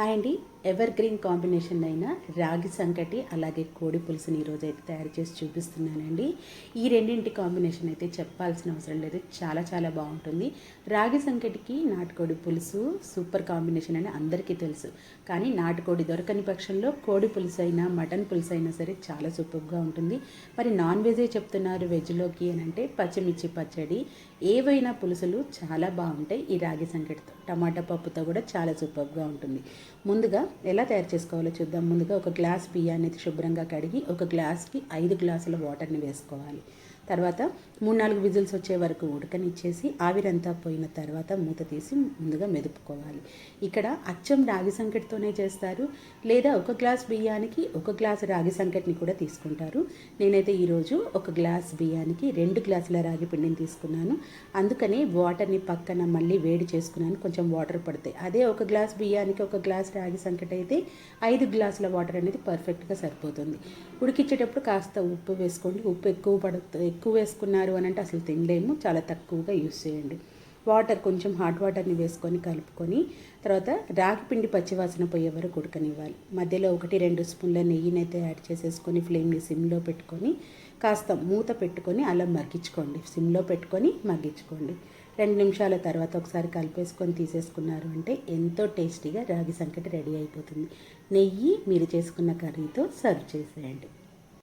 Hi అండి. Ever green combination అయిన రాగి సంకటి అలాగే కోడి పులుసుని ఈరోజు అయితే తయారు చేసి చూపిస్తున్నానండి. ఈ రెండింటి కాంబినేషన్ అయితే చెప్పాల్సిన అవసరం లేదు, చాలా చాలా బాగుంటుంది. రాగి సంకటికి నాటుకోడి పులుసు సూపర్ కాంబినేషన్ అని అందరికీ తెలుసు. కానీ నాటుకోడి దొరకని పక్షంలో కోడి పులుసు అయినా మటన్ పులుసు అయినా సరే చాలా సూపర్గా ఉంటుంది. మరి నాన్ వెజే చెప్తున్నారు వెజ్లోకి అని అంటే పచ్చిమిర్చి పచ్చడి, ఏవైనా పులుసులు చాలా బాగుంటాయి. ఈ రాగి సంకటితో టమాటా పప్పుతో కూడా చాలా సూపర్గా ఉంటుంది. ముందుగా ఎలా తయారు చేసుకోవాలో చూద్దాం. ముందుగా ఒక గ్లాస్ బియ్యాన్ని శుభ్రంగా కడిగి ఒక గ్లాస్కి 5 గ్లాసుల వాటర్ని వేసుకోవాలి. తర్వాత 3-4 విజిల్స్ వచ్చే వరకు ఉడకనిచ్చేసి ఆవిరంతా పోయిన తర్వాత మూత తీసి ముందుగా మెదుపుకోవాలి. ఇక్కడ అచ్చం రాగి సంకటితోనే చేస్తారు, లేదా ఒక గ్లాస్ బియ్యానికి ఒక గ్లాస్ రాగి సంకటిని కూడా తీసుకుంటారు. నేనైతే ఈరోజు ఒక గ్లాస్ బియ్యానికి 2 గ్లాసుల రాగి పిండిని తీసుకున్నాను. అందుకని వాటర్ని పక్కన మళ్ళీ వేడి చేసుకున్నాను, కొంచెం వాటర్ పడతాయి. అదే ఒక గ్లాస్ బియ్యానికి ఒక గ్లాస్ రాగి సంకటి అయితే 5 గ్లాసుల వాటర్ అనేది పర్ఫెక్ట్గా సరిపోతుంది. ఉడికించేటప్పుడు కాస్త ఉప్పు వేసుకోండి. ఉప్పు ఎక్కువ వేసుకున్నారు అని అంటే అసలు తినలేము, చాలా తక్కువగా యూస్ చేయండి. వాటర్ కొంచెం హాట్ వాటర్ని వేసుకొని కలుపుకొని తర్వాత రాగి పిండి పచ్చివాసన పోయే వరకు ఉడకనివ్వాలి. మధ్యలో 1-2 స్పూన్ల నెయ్యిని అయితే యాడ్ చేసేసుకొని ఫ్లేమ్ని సిమ్లో పెట్టుకొని కాస్త మూత పెట్టుకొని అలా మగ్గించుకోండి. సిమ్లో పెట్టుకొని మగ్గించుకోండి. 2 నిమిషాల తర్వాత ఒకసారి కలిపేసుకొని తీసేసుకున్నారు అంటే ఎంతో టేస్టీగా రాగి సంకటి రెడీ అయిపోతుంది. నెయ్యి మీరు చేసుకున్న కర్రీతో సర్వ్ చేసేయండి.